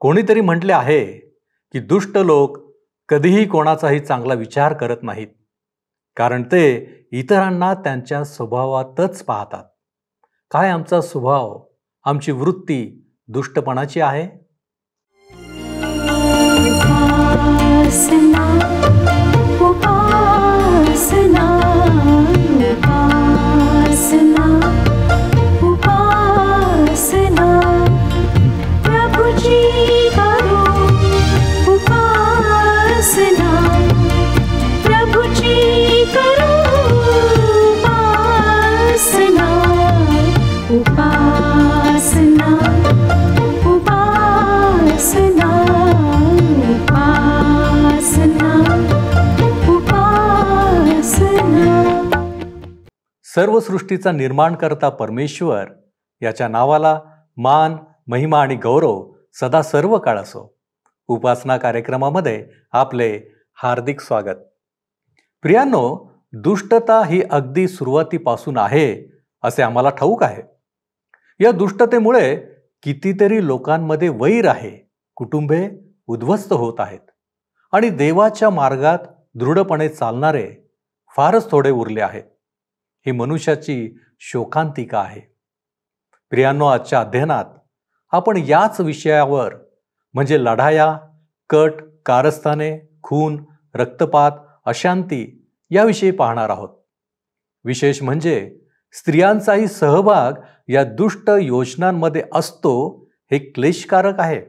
कोणीतरी म्हटले आहे की दुष्ट लोक कधीही कोणाचाही चांगला विचार करत नाहीत, कारण ते इतरांना त्यांच्या स्वभावातच पाहतात. काय आमचा स्वभाव, आमची वृत्ती दुष्टपणाची आहे? उपासना उपासना उपासना उपासना प्रभुजी करो उपासना प्रभुजी करो उपासना उपासना उपासना सर्व सृष्टीचा निर्माणकर्ता परमेश्वर याच्या नावाला मान, महिमा आणि गौरव सदा सर्व काळ असो. उपासना कार्यक्रमामध्ये आपले हार्दिक स्वागत. प्रियांनो, दुष्टता ही अगदी सुरुवातीपासून आहे असे आम्हाला ठाऊक आहे. या दुष्टतेमुळे कितीतरी लोकांमध्ये वैर आहे, कुटुंबे उद्ध्वस्त होत आहेत आणि देवाच्या मार्गात दृढपणे चालणारे फारच थोडे उरले आहेत. ही मनुष्याची शोकांतिका आहे. प्रियांनो, आजच्या अध्ययनात आपण याच विषयावर म्हणजे लढाया, कट, कारस्थाने, खून, रक्तपात, अशांती याविषयी पाहणार आहोत. विशेष म्हणजे स्त्रियांचाही सहभाग या दुष्ट योजनांमध्ये असतो हे क्लेशकारक आहे.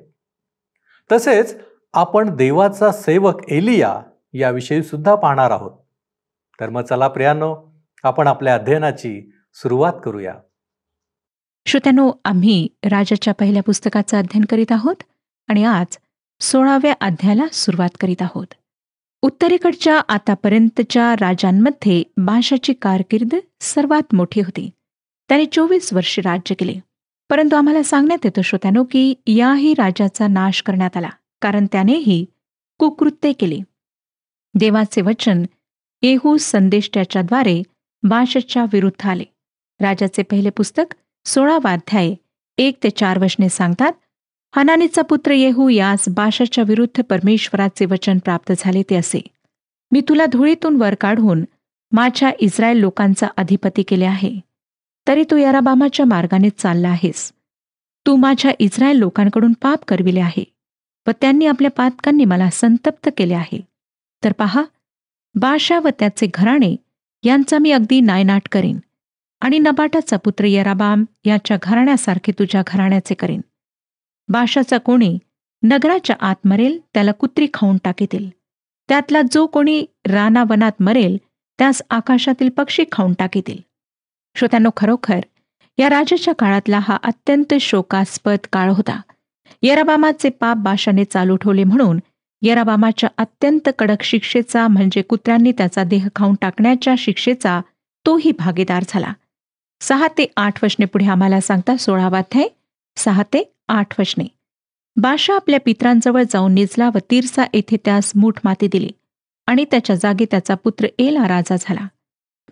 तसेच आपण देवाचा सेवक एलिया याविषयी सुद्धा पाहणार आहोत. तर मग चला प्रियांनो, आपण आपल्या अध्ययनाची सुरुवात करूया. श्रोत्यांनो, आम्ही राजाच्या पहिल्या पुस्तकाचं अध्ययन करीत आहोत आणि आज 16व्या अध्यायाला सुरुवात करीत आहोत. उत्तरेकडच्या आतापर्यंतच्या राजांमध्ये बाशाची कारकीर्द सर्वात मोठी होती. त्याने 24 वर्षे राज्य केले. परंतु आम्हाला सांगण्यात येतं श्रोत्यांनो की याही राजाचा नाश करण्यात आला, कारण त्यानेही कुकृत्ये केली. देवाचे वचन येहू संदेष्ट्याच्याद्वारे बाशाच्या विरुद्ध आले. राजाचे पहिले पुस्तक 16वा अध्याय 1-4 वचने सांगतात, हनानीचा पुत्र येहू यास बाशाच्या विरुद्ध परमेश्वराचे वचन प्राप्त झाले ते असे: मी तुला धुळीतून वर काढून माझ्या इस्रायल लोकांचा अधिपती केले आहे, तरी तू याराबामाच्या मार्गाने चालला आहेस. तू माझ्या इस्रायल लोकांकडून पाप करविले आहे व त्यांनी आपल्या पातकांनी मला संतप्त केले आहे. तर पहा, बाशा व त्याचे घराणे यांचा मी अगदी नायनाट करीन आणि नबाटाचा पुत्र यराबाम याच्या घराण्यासारखे तुझ्या घराण्याचे करीन. बाशाचा कोणी नगराच्या आत मरेल त्याला कुत्री खाऊन टाकीतील. त्यातला जो कोणी रानावनात मरेल त्यास आकाशातील पक्षी खाऊन टाकीतील. श्रोत्यांनो, खरोखर या राजाच्या काळातला हा अत्यंत शोकास्पद काळ होता. यराबामाचे पाप बाशाने चालू ठेवले म्हणून यराबामाच्या अत्यंत कडक शिक्षेचा म्हणजे कुत्र्यांनी त्याचा देह खाऊन टाकण्याच्या शिक्षेचा तोही भागीदार झाला. 6-8 वचने पुढे आम्हाला सांगता 16वा अध्याय 6-8 वचने. बाशा आपल्या पितरांजवळ जाऊन निजला व तिरसा येथे त्यास मूठ माती दिली आणि त्याच्या जागी त्याचा पुत्र एला राजा झाला.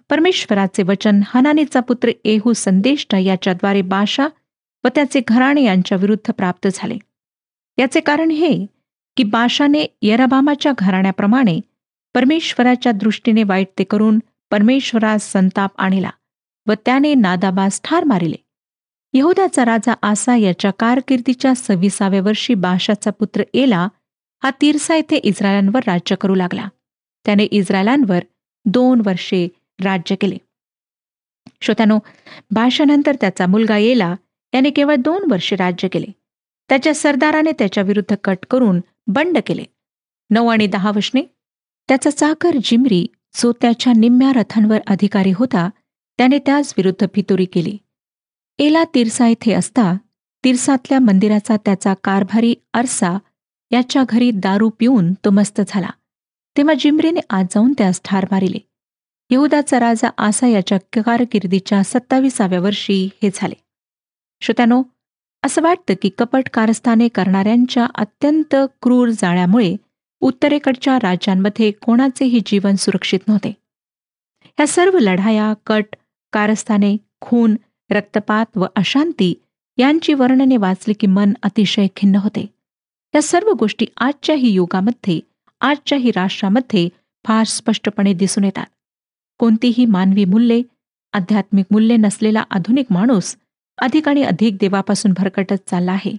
परमेश्वराचे वचन हनानीचा पुत्र येहू संदेष्टा याच्याद्वारे बाशा व त्याचे घराणे यांच्या विरुद्ध प्राप्त झाले. याचे कारण हे की बाशाने यराबामाच्या घराण्याप्रमाणे परमेश्वराच्या दृष्टीने वाईट ते करून परमेश्वरास संताप आणला व त्याने नादाबास ठार मारिले. यहूदाचा राजा आसा याच्या कारकिर्दीच्या 26व्या वर्षी बाशाचा पुत्र एला हा तिरसा येथे इस्रायलांवर राज्य करू लागला. त्याने इस्रायलांवर 2 वर्षे राज्य केले. श्रोत्यांनो, बाशानंतर त्याचा मुलगा एला याने केवळ 2 वर्षे राज्य केले. त्याच्या सरदाराने त्याच्या विरुद्ध कट करून बंड केले. 9 आणि 10 वचने. त्याचा चाकर जिमरी जो त्याच्या निम्म्या रथांवर अधिकारी होता त्याने त्याच विरुद्ध फितुरी केली. एला तिरसा येथे असता तिरसातल्या मंदिराचा त्याचा कारभारी अरसा याच्या घरी दारू पिऊन तो मस्त झाला. तेव्हा जिमरीने आत जाऊन त्यास ठार मारिले. यहूदाचा राजा आसा याच्या कारकिर्दीच्या 27व्या वर्षी हे झाले. श्रोत्यांनो, असं वाटतं की कपट कारस्थाने करणाऱ्यांच्या अत्यंत क्रूर जाळ्यामुळे उत्तरेकडच्या राज्यांमध्ये कोणाचेही जीवन सुरक्षित नव्हते. ह्या सर्व लढाया, कट, कारस्थाने, खून, रक्तपात व अशांती यांची वर्णने वाचली की मन अतिशय खिन्न होते. या सर्व गोष्टी आजच्याही युगामध्ये, आजच्याही राष्ट्रामध्ये फार स्पष्टपणे दिसून येतात. कोणतीही मानवी मूल्ये, आध्यात्मिक मूल्ये नसलेला आधुनिक माणूस अधिक आणि अधिक देवापासून भरकटत चालला आहे.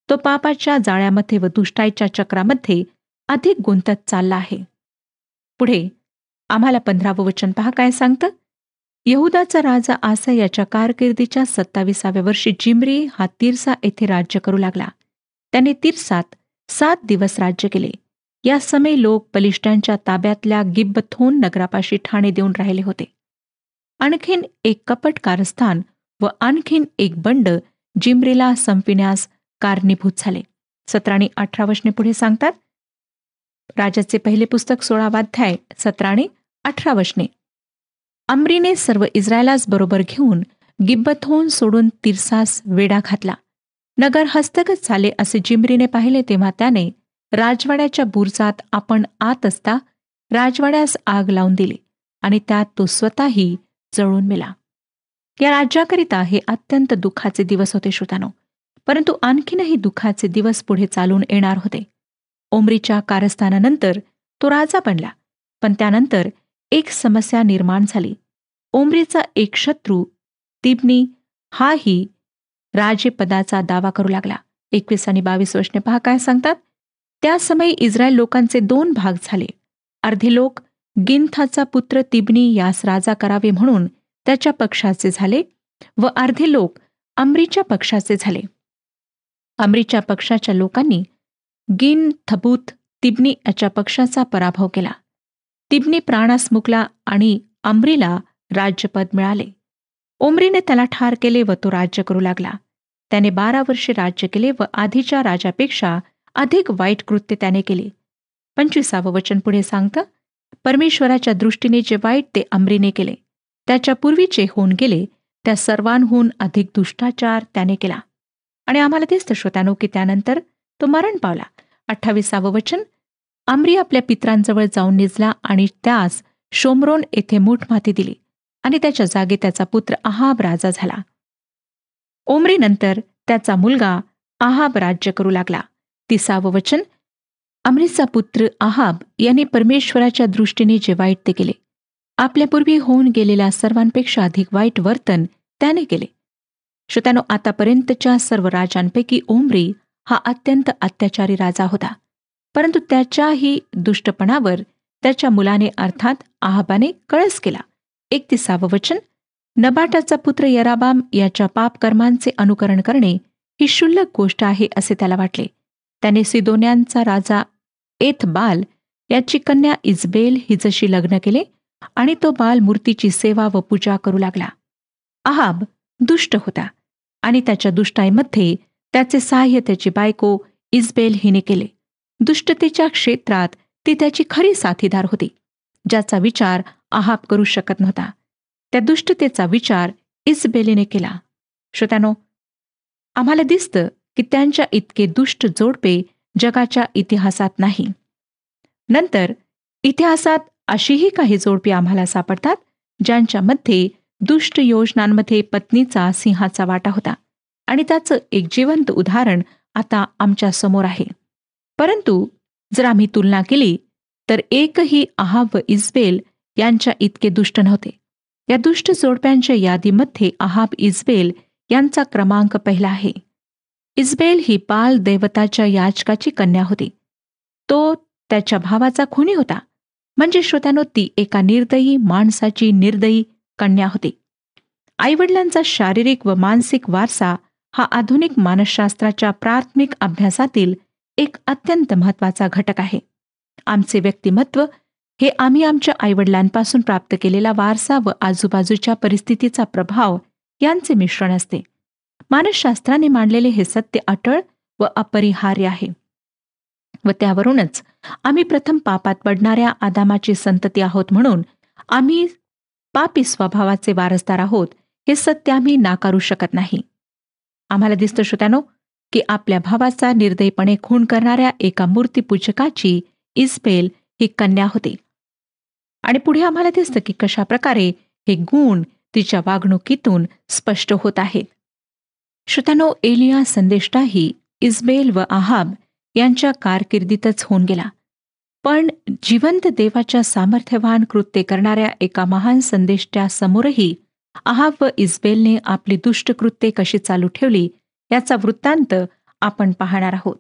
तो पापाच्या जाळ्यामध्ये व दुष्टाईच्या चक्रामध्ये अधिक गुंतत चालला आहे. पुढे आम्हाला 15वं वचन पहा काय सांगतं. यहुदाचा राजा आसा याच्या कारकिर्दीच्या 27व्या वर्षी जिम्री हा तिर्सा येथे राज्य करू लागला. त्याने तिर्सात 7 दिवस राज्य केले. या समय लोक बलिष्ठांच्या ताब्यातल्या गिब्बथोन नगरापाशी ठाणे देऊन राहिले होते. आणखीन एक कपट कारस्थान व आणखीन एक बंड जिम्रीला संपविण्यास कारणीभूत झाले. 17 आणि 18 वचने पुढे सांगतात. राजाचे पहिले पुस्तक 16वा अध्याय 17 आणि 18 वचने. अम्रीने सर्व इस्रायलास बरोबर घेऊन गिब्बथोन सोडून तिर्सास वेढा घातला. नगर हस्तगत झाले असे जिम्रीने पाहिले तेव्हा त्याने राजवाड्याच्या बुरुजात आपण आत असता राजवाड्यास आग लावून दिली आणि त्यात तो स्वतःही जळून मेला. या राज्याकरिता हे अत्यंत दुःखाचे दिवस होते श्रोतांनो. परंतु आणखीनही दुःखाचे दिवस पुढे चालून येणार होते. ओमरीच्या कारस्थानानंतर तो राजा बनला, पण त्यानंतर एक समस्या निर्माण झाली. ओमरीचा एक शत्रू तिब्नी हाही राजेपदाचा दावा करू लागला. 21 आणि 22 वचने पहा काय सांगतात. त्या समयी इस्रायल लोकांचे 2 भाग झाले. अर्धे लोक गिन्थाचा पुत्र तिब्नी यास राजा करावे म्हणून त्याच्या पक्षाचे झाले व अर्धे लोक अम्रीच्या पक्षाचे झाले. अम्रीच्या पक्षाच्या लोकांनी गिनथबूत तिब्नी याच्या पक्षाचा पराभव केला. तिब्नी प्राणास मुकला आणि अम्रीला राज्यपद मिळाले. ओमरीने त्याला ठार केले व तो राज्य करू लागला. त्याने 12 वर्षे राज्य केले व आधीच्या राजापेक्षा अधिक वाईट कृत्य त्याने केले. 25वं वचन पुढे सांगतं. परमेश्वराच्या दृष्टीने जे वाईट ते अम्रीने केले, त्याच्या पूर्वीचे होऊन गेले त्या सर्वांहून अधिक दुष्टाचार त्याने केला. आणि आम्हाला दिसतं श्रोत्यानो की त्यानंतर तो मरण पावला. 28वं वचन. अम्री आपल्या पित्रांजवळ जाऊन निजला आणि त्यास शोम्रोन येथे मूठमाती दिली आणि त्याच्या जागी त्याचा पुत्र आहाब राजा झाला. ओमरीनंतर त्याचा मुलगा आहाब राज्य करू लागला. 30वं वचन. अम्रीचा पुत्र आहाब यांनी परमेश्वराच्या दृष्टीने जे वाईट ते केले, आपल्यापूर्वी होऊन गेलेल्या सर्वांपेक्षा अधिक वाईट वर्तन त्याने केले. श्रोत्यानो, आतापर्यंतच्या सर्व राजांपैकी ओमरी हा अत्यंत अत्याचारी राजा होता. परंतु त्याच्याही दुष्टपणावर त्याच्या मुलाने अर्थात आहाबाने कळस केला. 31वं वचन. नबाटाचा पुत्र यराबाम याच्या पापकर्मांचे अनुकरण करणे ही क्षुल्लक गोष्ट आहे असे त्याला वाटले. त्याने सिदोन्यांचा राजा एथबाल याची कन्या इजबेल हिजशी लग्न केले आणि तो बाल मूर्तीची सेवा व पूजा करू लागला. आहाब दुष्ट होता आणि त्याच्या दुष्टाईमध्ये त्याचे सहाय्य त्याची बायको इजबेल हिने केले. दुष्टतेच्या क्षेत्रात ती त्याची खरी साथीदार होती, ज्याचा विचार आहाब करू शकत नव्हता. त्या दुष्टतेचा विचार इजबेलीने केला. श्रोत्यानो, आम्हाला दिसतं की त्यांच्या इतके दुष्ट जोडपे जगाच्या इतिहासात नाही. नंतर इतिहासात अशीही काही जोडपे आम्हाला सापडतात ज्यांच्यामध्ये दुष्ट योजनांमध्ये पत्नीचा सिंहाचा वाटा होता आणि त्याचं एक जिवंत उदाहरण आता आमच्या समोर आहे. परंतु जर आम्ही तुलना केली तर एकही आहाब व इजबेल यांच्या इतके दुष्ट नव्हते. या दुष्ट जोडप्यांच्या यादीमध्ये आहाब इजबेल यांचा क्रमांक पहिला आहे. इजबेल ही बाल दैवताच्या याजकाची कन्या होती. तो त्याच्या भावाचा खुनी होता. म्हणजे श्रोत्यानो, ती एका निर्दयी माणसाची निर्दयी कन्या होती. आईवडिलांचा शारीरिक व मानसिक वारसा हा आधुनिक मानसशास्त्राच्या प्राथमिक अभ्यासातील एक अत्यंत महत्त्वाचा घटक आहे. आमचे व्यक्तिमत्व हे आम्ही आमच्या आईवडिलांपासून प्राप्त केलेला वारसा व आजूबाजूच्या परिस्थितीचा प्रभाव यांचे मिश्रण असते. मानसशास्त्राने मांडलेले हे सत्य अटळ व अपरिहार्य आहे व त्यावरूनच आम्ही प्रथम पापात पडणाऱ्या आदामाची संतती आहोत म्हणून आम्ही पापी स्वभावाचे वारसदार आहोत हे सत्य आम्ही नाकारू शकत नाही. आम्हाला दिसतं श्रोत्यानो की आपल्या भावाचा निर्दयीपणे खून करणाऱ्या एका मूर्तीपूजकाची इजबेल ही कन्या होती. आणि पुढे आम्हाला दिसतं की कशा प्रकारे हे गुण तिच्या वागणुकीतून स्पष्ट होत आहेत. श्रोत्यानो, एलिया संदेष्टाही इजबेल व आहाब यांच्या कारकिर्दीतच होऊन गेला. पण जिवंत देवाच्या सामर्थ्यवान कृत्ये करणाऱ्या एका महान संदेष्ट्या समोरही अहाब व इजबेलने आपली दुष्ट कृत्ये कशी चालू ठेवली याचा वृत्तांत आपण पाहणार आहोत.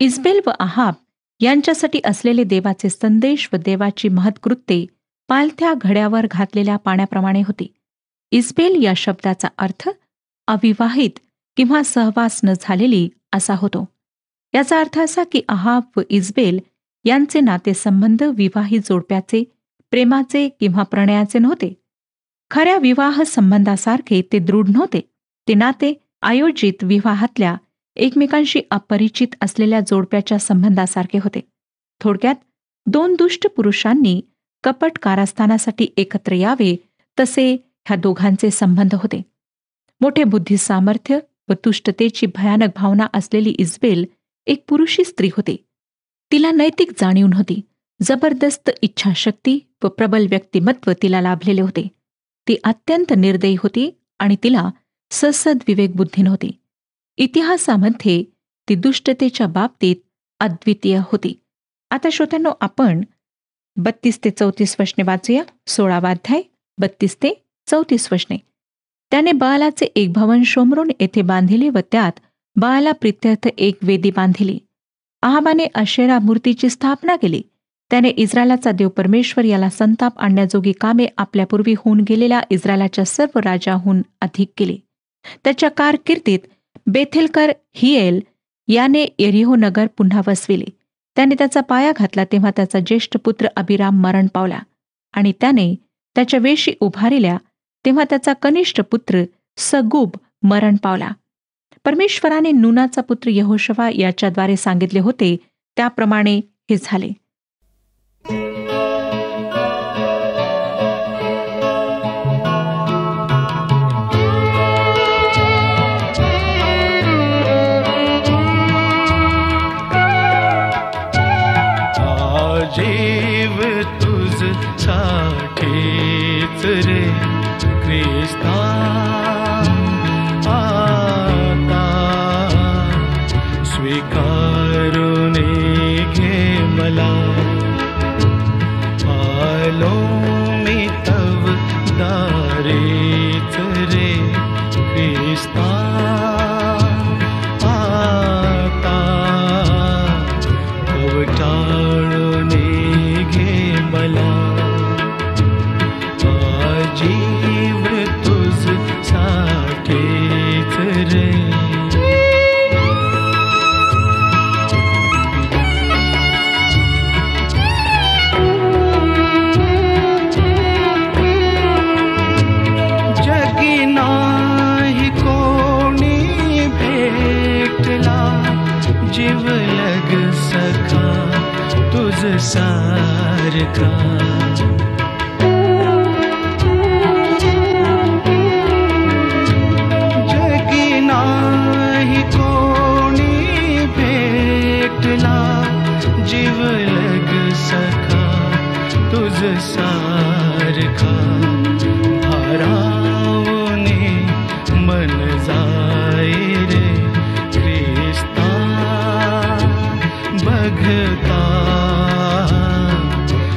इजबेल व अहाब यांच्यासाठी असलेले देवाचे संदेश व देवाची महत्कृत्ये पालथ्या घड्यावर घातलेल्या पाण्याप्रमाणे होती. इजबेल या शब्दाचा अर्थ अविवाहित किंवा सहवास न झालेली असा होतो. याचा अर्थ असा की अहाब व इजबेल यांचे नातेसंबंध विवाहित जोडप्याचे, प्रेमाचे किंवा प्रणयाचे नव्हते. खऱ्या विवाह संबंधासारखे ते दृढ नव्हते. ते नाते आयोजित विवाहातल्या एकमेकांशी अपरिचित असलेल्या जोडप्याच्या संबंधासारखे होते. थोडक्यात दोन दुष्ट पुरुषांनी कपट कारस्थानासाठी एकत्र यावे तसे ह्या दोघांचे संबंध होते. मोठे बुद्धी सामर्थ्य व दुष्टतेची भयानक भावना असलेली इजबेल एक पुरुषी स्त्री होती. तिला नैतिक जाणीव नव्हती. जबरदस्त इच्छाशक्ती व प्रबल व्यक्तिमत्व तिला लाभलेले होते. ती अत्यंत निर्दयी होती आणि तिला ससद विवेकबुद्धी नव्हती. इतिहासामध्ये ती दुष्टतेच्या बाबतीत अद्वितीय होती. आता श्रोत्यांनो, आपण 32 ते 34 वचने वाचूया. 16वा अध्याय 32 ते 34 वचने. त्याने बाळाचे एक भवन शोमरोन येथे बांधिले व त्यात बाळाला प्रित्यर्थ एक वेदी बांधिली. अहाबाने अशेरा मूर्तीची स्थापना केली. त्याने इस्रायलाचा देव परमेश्वर याला संताप आणण्याजोगी कामे आपल्यापूर्वी होऊन गेलेल्या इस्रायलाच्या सर्व राजाहून अधिक केली. त्याच्या कारकिर्दीत बेथेलकर हिएल याने यरीहो नगर पुन्हा वसविले. त्याने त्याचा पाया घातला तेव्हा त्याचा ज्येष्ठ पुत्र अबिराम मरण पावला आणि त्याने त्याच्या वेशी उभारिल्या तेव्हा त्याचा कनिष्ठ पुत्र सगूब मरण पावला. परमेश्वराने नूनाचा पुत्र यहोशवा याच्याद्वारे सांगितले होते त्याप्रमाणे हे झाले. जीव तुझ साठीच रे ख्रिस्ता, आता स्वीकारून घे मला. आलो मी तव दारीच रे ख्रिस्ता, आता कवटाळून घे मला. जीव तुझ साठीच रे. जगी नाही कोणी भेटला जीवलग सखा तुझ सारखा. जगी नाही कोणी भेटला जीवलग सखा तुझ सारखा. भारावणे मन जाई रे ख्रिस्ता, बघता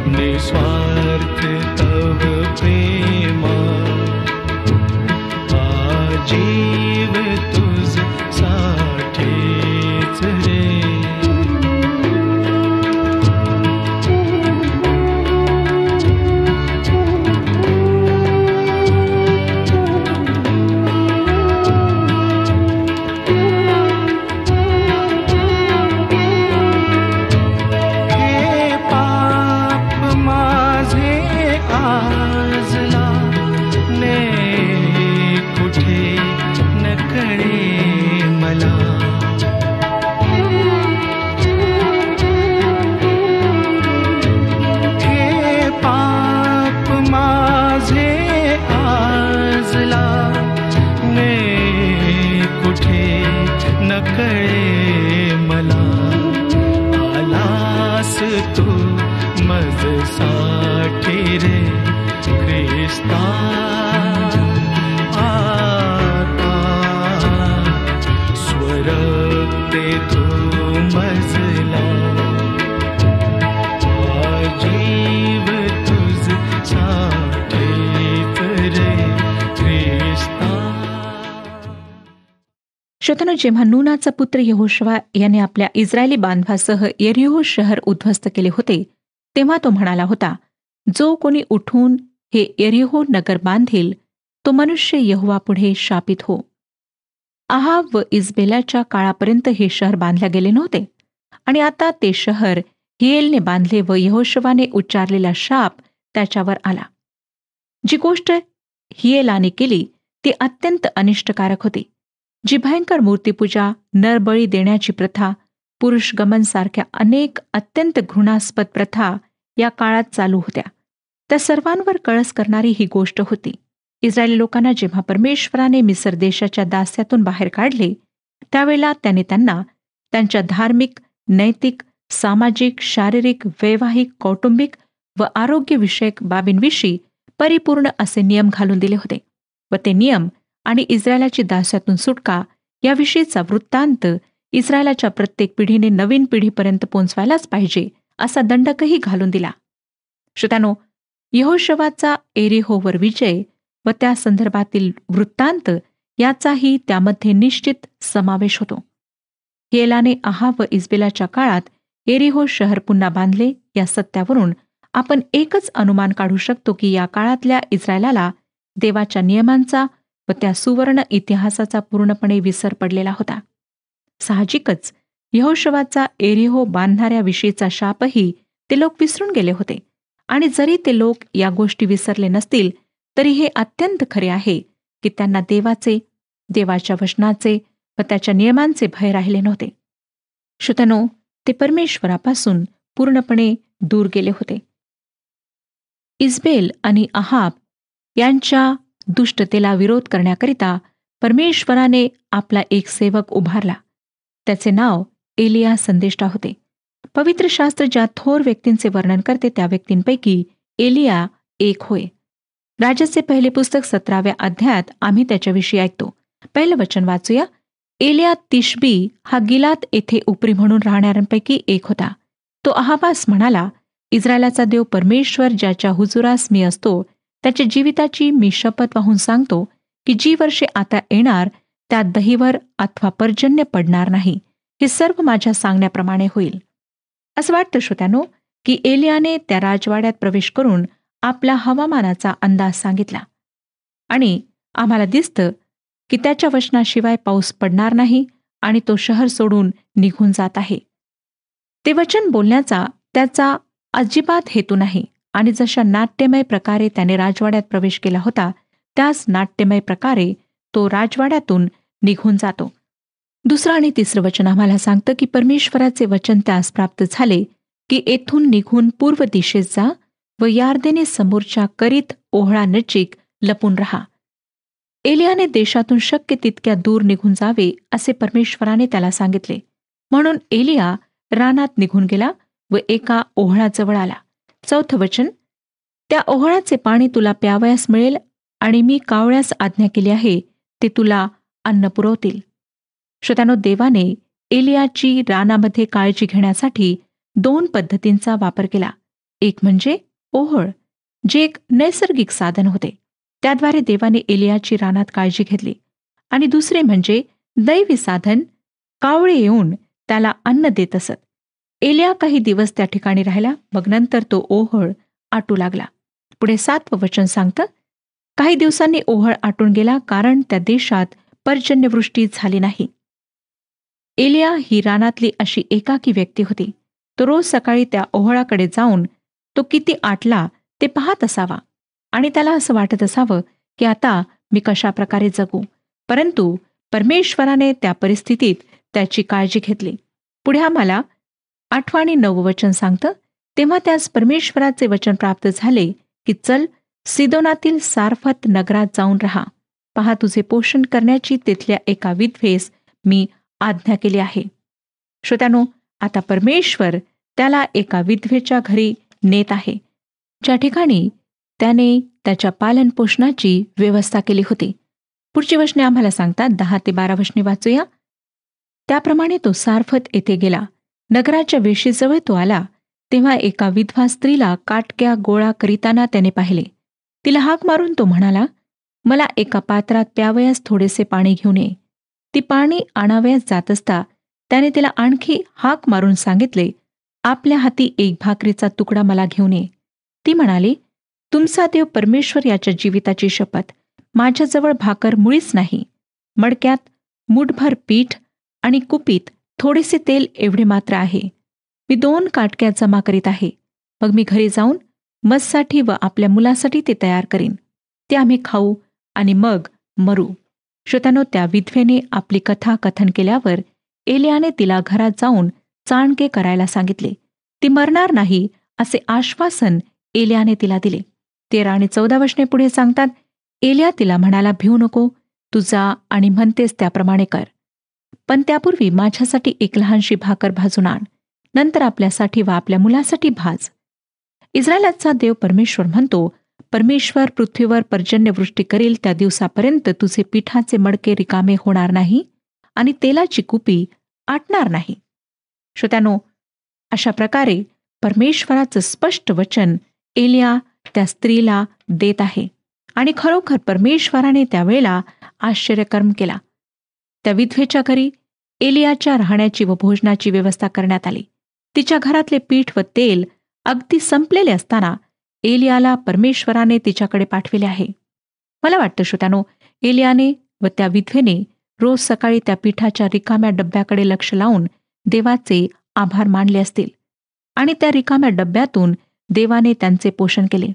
निस्वार्थ तव प्रेमा. जीव तुझ साठीच रे. हे पाप माझे आजला ने कुठे नकळे मला. हे पाप माझे आजला ने कुठे नकळे मला. आलास तू मज साठी रे ख्रिस्ता, आता स्वरते तू मज श्रोत्यानो, जेव्हा नूनाचा पुत्र यहोशुवा याने आपल्या इस्रायली बांधवासह यरीहो शहर उद्ध्वस्त केले होते, तेव्हा तो म्हणाला होता, जो कोणी उठून हे यरीहो नगर बांधेल तो मनुष्य यहोवापुढे शापित हो. आहाब व इजबेलाच्या काळापर्यंत हे शहर बांधले गेले नव्हते आणि आता ते शहर हिएलने बांधले व यहोशुवाने उच्चारलेला शाप त्याच्यावर आला. जी गोष्ट हिएलाने केली ती अत्यंत अनिष्टकारक होती. जी भयंकर मूर्तीपूजा, नरबळी देण्याची प्रथा, पुरुषगमन सारख्या अनेक अत्यंत घृणास्पद प्रथा या काळात चालू होत्या, त्या सर्वांवर कळस करणारी ही गोष्ट होती. इस्रायली लोकांना जेव्हा परमेश्वराने मिस्र देशाच्या दास्यातून बाहेर काढले, त्यावेळेला त्याने त्यांना त्यांच्या धार्मिक, नैतिक, सामाजिक, शारीरिक, वैवाहिक, कौटुंबिक व आरोग्यविषयक बाबींविषयी परिपूर्ण असे नियम घालून दिले होते व ते नियम आणि इस्रायलाची दास्यातून सुटका याविषयीचा वृत्तांत इस्रायलाच्या प्रत्येक पिढीने नवीन पिढीपर्यंत पोहोचवायलाच पाहिजे असा दंडकही घालून दिला. श्रोत्यानो, यहोशुवाचा एरिहोवर विजय व त्या संदर्भातील वृत्तांत याचाही त्यामध्ये निश्चित समावेश होतो. हिएलाने आहाब व इजबेलाच्या काळात एरिहो शहर पुन्हा बांधले या सत्यावरून आपण एकच अनुमान काढू शकतो की या काळातल्या इस्रायलाला देवाच्या नियमांचा व त्या सुवर्ण इतिहासाचा पूर्णपणे विसर पडलेला होता. साहजिकच यहोशुवाचा एरिहो बांधणाऱ्याविषयीचा शापही ते लोक विसरून गेले होते आणि जरी ते लोक या गोष्टी विसरले नसतील तरी हे अत्यंत खरे आहे की त्यांना देवाच्या वचनाचे व त्याच्या नियमांचे भय राहिले नव्हते. श्रोत्यानो, ते परमेश्वरापासून पूर्णपणे दूर गेले होते. इजबेल आणि आहाब यांच्या दुष्टतेला विरोध करण्याकरिता परमेश्वराने आपला एक सेवक उभारला. त्याचे नाव एलिया संदेष्टा होते. पवित्र शास्त्र ज्या थोर व्यक्तींचे वर्णन करते त्या व्यक्तींपैकी एलिया एक होय. राजाचे पहिले पुस्तक 17व्या अध्यायात आम्ही त्याच्याविषयी ऐकतो. पहिलं वचन वाचूया. एलिया तिशबी हा गिलात येथे उपरी म्हणून राहणाऱ्यांपैकी एक होता. तो आहाबास म्हणाला, इस्रायलाचा देव परमेश्वर ज्याच्या हुजुरास मी असतो त्याच्या जीविताची मी शपथ वाहून सांगतो की जी वर्षे आता येणार त्यात दहिवर अथवा पर्जन्य पडणार नाही. हे सर्व माझ्या सांगण्याप्रमाणे होईल. असं वाटतं श्रोत्यानो की एलियाने त्या राजवाड्यात प्रवेश करून आपला हवामानाचा अंदाज सांगितला आणि आम्हाला दिसतं की त्याच्या वचनाशिवाय पाऊस पडणार नाही आणि तो शहर सोडून निघून जात आहे. ते वचन बोलण्याचा त्याचा अजिबात हेतू नाही आणि जशा नाट्यमय प्रकारे त्याने राजवाड्यात प्रवेश केला होता त्याच नाट्यमय प्रकारे तो राजवाड्यातून निघून जातो. दुसरं आणि तिसरं वचन आम्हाला सांगतं की परमेश्वराचे वचन त्यास प्राप्त झाले की येथून निघून पूर्व दिशेत जा व यार्देने समोरच्या करीत ओहळा नजीक लपून राहा. एलियाने देशातून शक्य तितक्या दूर निघून जावे असे परमेश्वराने त्याला सांगितले. म्हणून एलिया रानात निघून गेला व एका ओहळाजवळ आला. चौथं वचन, त्या ओहळाचे पाणी तुला प्यावयास मिळेल आणि मी कावळ्यास आज्ञा केली आहे ते तुला अन्न पुरवतील. श्रोत्यानो, देवाने एलियाची रानामध्ये काळजी घेण्यासाठी 2 पद्धतींचा वापर केला. एक म्हणजे ओहळ, जे एक नैसर्गिक साधन होते. त्याद्वारे देवाने एलियाची रानात काळजी घेतली. आणि दुसरे म्हणजे दैवी साधन, कावळे येऊन त्याला अन्न देत असत. एलिया काही दिवस त्या ठिकाणी राहिला, मग नंतर तो ओहळ आटू लागला. पुढे 7वं वचन सांगतं, काही दिवसांनी ओहळ आटून गेला कारण त्या देशात पर्जन्यवृष्टी झाली नाही. एलिया ही रानातली अशी एकाकी व्यक्ती होती. तो रोज सकाळी त्या ओहळाकडे जाऊन तो किती आटला ते पाहत असावा आणि त्याला असं वाटत असावं की आता मी कशा प्रकारे जगू. परंतु परमेश्वराने त्या परिस्थितीत त्याची काळजी घेतली. पुढे आम्हाला 8वं आणि 9वं वचन सांगतं, तेव्हा त्यास परमेश्वराचे वचन प्राप्त झाले की चल, सिदोनातील सारफत नगरात जाऊन राहा. पहा, तुझे पोषण करण्याची तिथल्या एका विधवेस मी आज्ञा केली आहे. श्रोत्यानो, आता परमेश्वर त्याला एका विधवेच्या घरी नेत आहे, ज्या ठिकाणी त्याने त्याच्या पालनपोषणाची व्यवस्था केली होती. पुढची वचने आम्हाला सांगतात, 10 ते 12 वचने वाचूया. त्याप्रमाणे तो सारफत येथे गेला. नगराच्या वेशीजवळ तो आला तेव्हा एका विधवा स्त्रीला काटक्या गोळा करीताना त्याने पाहिले. तिला हाक मारून तो म्हणाला, मला एका पात्रात प्यावयास थोडेसे पाणी घेऊन ये. ती पाणी आणावयास जात असता त्याने तिला आणखी हाक मारून सांगितले, आपल्या हाती एक भाकरीचा तुकडा मला घेऊन ये. ती म्हणाली, तुमचा देव परमेश्वर याच्या जीविताची शपथ, माझ्याजवळ भाकर मुळीच नाही. मडक्यात मूठभर पीठ आणि कुपीत थोडेसे तेल एवढे मात्र आहे. मी 2 काटक्या जमा करीत आहे. मग मी घरी जाऊन मजसाठी व आपल्या मुलासाठी ते तयार करीन. ते आम्ही खाऊ आणि मग मरू. श्रोत्यानो, त्या विधवेने आपली कथा कथन केल्यावर एलियाने तिला घरात जाऊन चाणके करायला सांगितले. ती मरणार नाही असे आश्वासन एलियाने तिला दिले. 13 आणि 14 वचने पुढे सांगतात, एलिया तिला म्हणाला, भिवू नको, तू जा आणि म्हणतेस त्याप्रमाणे कर. पण त्यापूर्वी माझ्यासाठी एक लहानशी भाकर भाजून आण. नंतर आपल्यासाठी व आपल्या मुलासाठी भाज. इस्रायलाचा देव परमेश्वर म्हणतो, परमेश्वर पृथ्वीवर पर्जन्यवृष्टी करील त्या दिवसापर्यंत तुझे पिठाचे मडके रिकामे होणार नाही आणि तेलाची कुपी आटणार नाही. श्रोत्यानो, अशा प्रकारे परमेश्वराचं स्पष्ट वचन एलिया त्या स्त्रीला देत आहे आणि खरोखर परमेश्वराने त्यावेळेला आश्चर्यकर्म केला. त्या विधवेच्या घरी एलियाच्या राहण्याची व भोजनाची व्यवस्था करण्यात आली. तिच्या घरातले पीठ व तेल अगदी संपलेले असताना एलियाला परमेश्वराने तिच्याकडे पाठविले आहे. मला वाटतं श्रोत्यानो, एलियाने व त्या विधवेने रोज सकाळी त्या पिठाच्या रिकाम्या डब्याकडे लक्ष लावून देवाचे आभार मानले असतील आणि त्या रिकाम्या डब्यातून देवाने त्यांचे पोषण केले.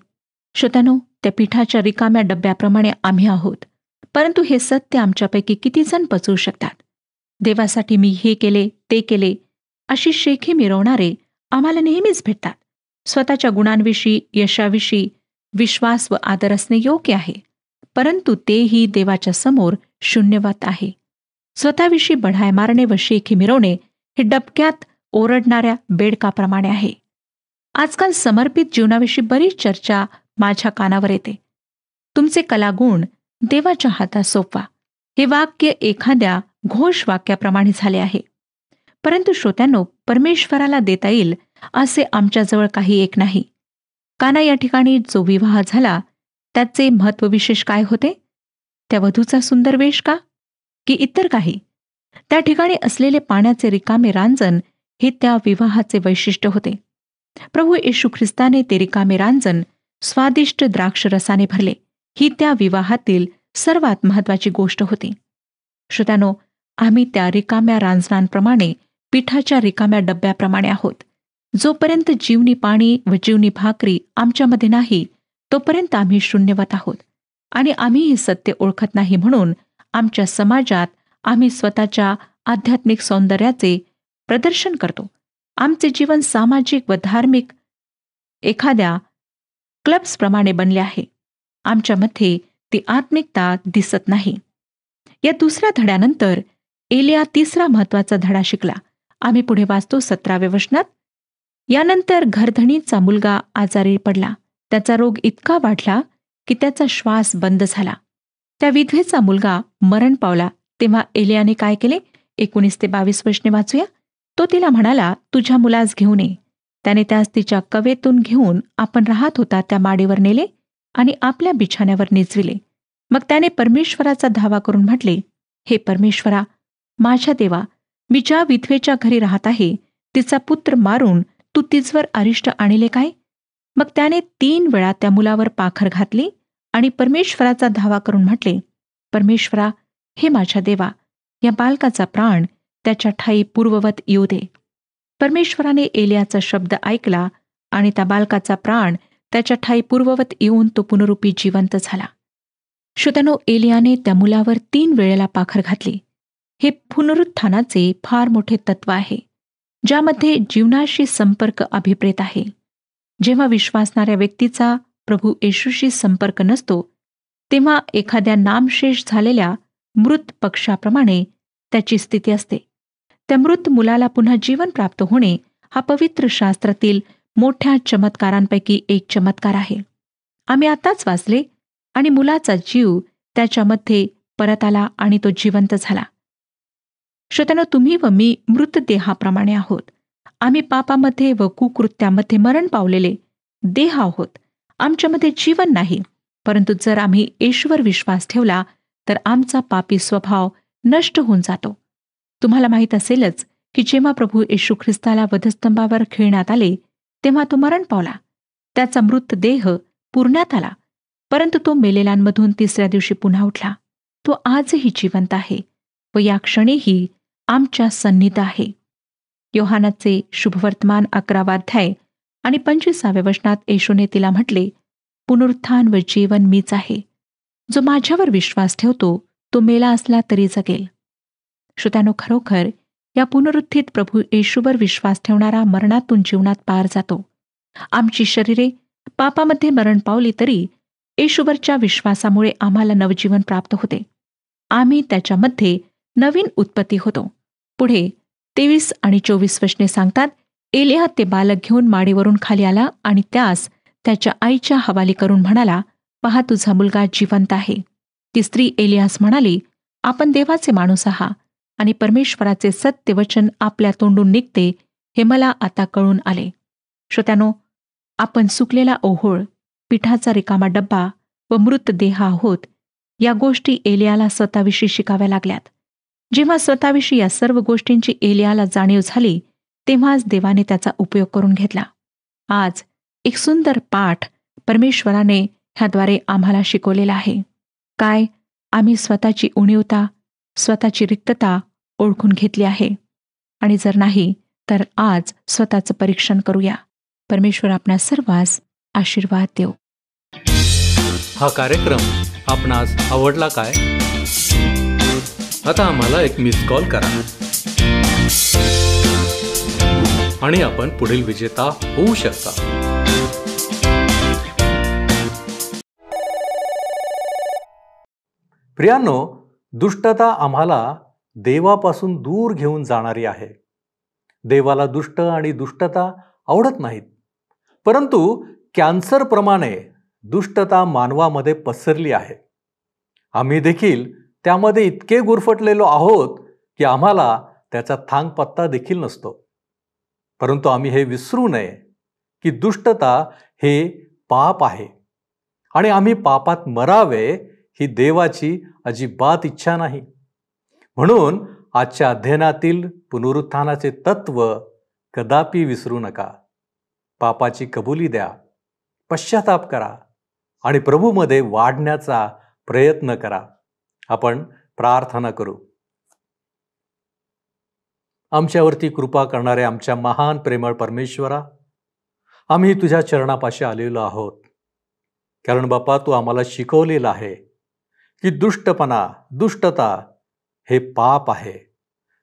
श्रोत्यानो, त्या पिठाच्या रिकाम्या डब्याप्रमाणे आम्ही आहोत, परंतु हे सत्य आमच्यापैकी किती जण पचवू शकतात? देवासाठी मी हे केले, ते केले, अशी शेखी मिरवणारे आम्हाला नेहमीच भेटतात. स्वतःच्या गुणांविषयी, यशाविषयी विश्वास व आदर असणे योग्य आहे, परंतु तेही देवाच्या समोर शून्यवत आहे. स्वतःविषयी बढाई मारणे व शेखी मिरवणे हे डबक्यात ओरडणाऱ्या बेडकाप्रमाणे आहे. आजकाल समर्पित जीवनाविषयी बरीच चर्चा माझ्या कानावर येते. तुमचे कलागुण देवाच्या हातात सोपवा, हे वाक्य एखाद्या घोष वाक्याप्रमाणे झाले आहे. परंतु श्रोत्यांनो, परमेश्वराला देता येईल असे आमच्याजवळ काही एक नाही. काना या ठिकाणी जो विवाह झाला त्याचे महत्त्व विशेष काय होते? त्या वधूचा सुंदर वेश का, की इतर काही? त्या ठिकाणी असलेले पाण्याचे रिकामे रांजण हे त्या विवाहाचे वैशिष्ट्य होते. प्रभू येशू ख्रिस्ताने ते रिकामे रांजण स्वादिष्ट द्राक्षरसाने भरले. ही त्या विवाहातील सर्वात महत्त्वाची गोष्ट होती. श्रोत्यानो, आम्ही त्या रिकाम्या रांजणांप्रमाणे पिठाच्या रिकाम्या डब्याप्रमाणे आहोत. जोपर्यंत जीवनी पाणी व जीवनी भाकरी आमच्यामध्ये नाही तोपर्यंत आम्ही शून्यवत आहोत आणि आम्ही हे सत्य ओळखत नाही. म्हणून आमच्या समाजात आम्ही स्वतःच्या आध्यात्मिक सौंदर्याचे प्रदर्शन करतो. आमचे जीवन सामाजिक व धार्मिक एखाद्या क्लब्सप्रमाणे बनले आहे. आमच्यामध्ये ती आत्मिकता दिसत नाही. या दुसऱ्या धड्यानंतर एलिया तिसरा महत्वाचा धडा शिकला. आम्ही पुढे वाचतो 17व्या वचनात, यानंतर घरधणीचा मुलगा आजारी पडला. त्याचा रोग इतका वाढला की त्याचा श्वास बंद झाला. त्या विधवेचा मुलगा मरण पावला. तेव्हा एलियाने काय केले? 19 ते 22 वचने वाचूया. तो तिला म्हणाला, तुझ्या मुलास घेऊन ये. त्याने त्यास तिच्या कवेतून घेऊन आपण राहत होता त्या माडीवर नेले आणि आपल्या बिछाण्यावर निजविले. मग त्याने परमेश्वराचा धावा करून म्हटले, हे परमेश्वरा, माझ्या देवा, मी ज्या विधवेच्या घरी राहत आहे तिचा पुत्र मारून तू तिचवर अरिष्ट आणले काय? मग त्याने 3 वेळा त्या मुलावर पाखर घातली आणि परमेश्वराचा धावा करून म्हटले, परमेश्वरा, हे माझ्या देवा, या बालकाचा प्राण त्याच्या ठाई पूर्ववत येऊ दे. परमेश्वराने एलियाचा शब्द ऐकला आणि त्या बालकाचा प्राण त्याच्या ठाई पूर्ववत येऊन तो पुनरुपी जिवंत झाला. श्रोत्यानो, एलियाने त्या मुलावर 3 वेळेला पाखर घातली. हे पुनरुत्थानाचे फार मोठे तत्व आहे, ज्यामध्ये जीवनाशी संपर्क अभिप्रेत आहे. जेव्हा विश्वासणाऱ्या व्यक्तीचा प्रभू येशूशी संपर्क नसतो, तेव्हा एखाद्या नामशेष झालेल्या मृत पक्षाप्रमाणे त्याची स्थिती असते. त्या मृत मुलाला पुन्हा जीवन प्राप्त होणे हा पवित्र शास्त्रातील मोठ्या चमत्कारांपैकी एक चमत्कार आहे. आम्ही आताच वाचले, आणि मुलाचा जीव त्याच्यामध्ये परत आला आणि तो जिवंत झाला. श्रोत्यानो, तुम्ही व मी मृतदेहाप्रमाणे आहोत. आम्ही पापामध्ये व कुकृत्यामध्ये मरण पावलेले देह आहोत. आमच्यामध्ये जीवन नाही. परंतु जर आम्ही येशूवर विश्वास ठेवला तर आमचा पापी स्वभाव नष्ट होऊन जातो. तुम्हाला माहीत असेलच की जेव्हा प्रभू येशू ख्रिस्ताला वधस्तंभावर खिळण्यात आले तेव्हा तो मरण पावला. त्याचा मृतदेह पुरण्यात आला, परंतु तो मेलेल्यांमधून तिसऱ्या दिवशी पुन्हा उठला. तो आजही जिवंत आहे व या क्षणीही आमच्या सन्निध आहे. योहानाचे शुभवर्तमान 11वा अध्याय आणि 25व्या वचनात येशूने तिला म्हटले, पुनरुत्थान व जीवन मीच आहे. जो माझ्यावर विश्वास ठेवतो तो मेला असला तरी जगेल. श्रोत्यानो, खरोखर या पुनरुत्थित प्रभू येशूवर विश्वास ठेवणारा मरणातून जीवनात पार जातो. आमची शरीरे पापामध्ये मरण पावली तरी येशूवरच्या विश्वासामुळे आम्हाला नवजीवन प्राप्त होते. आम्ही त्याच्यामध्ये नवीन उत्पत्ती होतो. पुढे 23 आणि 24 वचने सांगतात, एलिया ते बालक घेऊन माडीवरून खाली आला आणि त्यास त्याच्या आईच्या हवाली करून म्हणाला, पहा तुझा मुलगा जिवंत आहे. ती स्त्री एलियास म्हणाली, आपण देवाचे माणूस आहात आणि परमेश्वराचे सत्य वचन आपल्या तोंडून निघते हे मला आता कळून आले. श्रोत्यानो, आपण सुकलेला ओहोळ, पिठाचा रिकामा डब्बा व मृतदेह आहोत. या गोष्टी एलियाला स्वतःविषयी शिकाव्या लागल्यात. जेव्हा स्वतःविषयी या सर्व गोष्टींची एलियाला जाणीव झाली तेव्हाच देवाने त्याचा उपयोग करून घेतला. आज एक सुंदर पाठ परमेश्वराने ह्याद्वारे आम्हाला शिकवलेला आहे. काय आम्ही स्वतःची उणीवता, स्वतःची रिक्तता ओळखून घेतली आहे? आणि जर नाही तर आज स्वतःचं परीक्षण करूया. परमेश्वर आपणा सर्वांस आशीर्वाद देव. हा कार्यक्रम आपणास आवडला काय? आता आम्हाला एक मिस कॉल करा आणि आपण पुढील विजेता होऊ शकता. प्रियांनो, दुष्टता आम्हाला देवापासून दूर घेऊन जाणारी आहे. देवाला दुष्ट आणि दुष्टता आवडत नाहीत, परंतु कॅन्सरप्रमाणे दुष्टता मानवामध्ये पसरली आहे. आम्ही देखील त्यामध्ये इतके गुरफटलेलो आहोत की आम्हाला त्याचा थांगपत्ता देखील नसतो. परंतु आम्ही हे विसरू नये की दुष्टता हे पाप आहे आणि आम्ही पापात मरावे ही देवाची अजिबात इच्छा नाही. म्हणून आजच्या अध्ययनातील पुनरुत्थानाचे तत्व कदापि विसरू नका. पापाची कबुली द्या, पश्चाताप करा आणि प्रभूमध्ये वाढण्याचा प्रयत्न करा. आपण प्रार्थना करू. आमच्यावरती कृपा करणारे आमच्या महान प्रेमळ परमेश्वरा, आम्ही तुझ्या चरणापाशी आलेलो आहोत. कारण बापा, तू आम्हाला शिकवलेलं आहे की दुष्टपणा, दुष्टता हे पाप आहे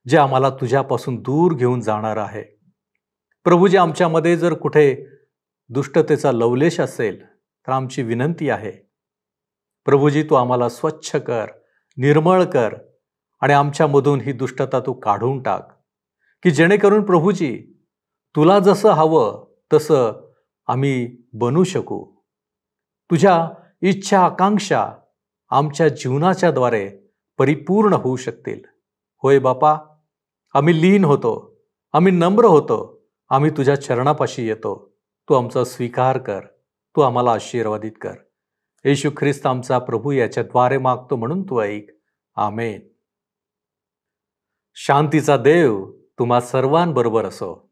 जे आम्हाला तुझ्यापासून दूर घेऊन जाणार आहे. प्रभूजी, आमच्यामध्ये जर कुठे दुष्टतेचा लवलेश असेल तर आमची विनंती आहे, प्रभूजी, तू आम्हाला स्वच्छ कर, निर्मळ कर आणि आमच्यामधून ही दुष्टता तू काढून टाक, की जेणेकरून प्रभूजी तुला जसं हवं तसं आम्ही बनू शकू. तुझ्या इच्छा, आकांक्षा आमच्या जीवनाच्या द्वारे परिपूर्ण होऊ शकतील. होय बापा, आम्ही लीन होतो, आम्ही नम्र होतो, आम्ही तुझ्या चरणापाशी येतो. तू आमचा स्वीकार कर, तू आम्हाला आशीर्वादित कर. येशू ख्रिस्त आमचा प्रभू याच्याद्वारे मागतो म्हणून तू ऐक. आमेन. शांतीचा देव तुम्हा सर्वांबरोबर असो.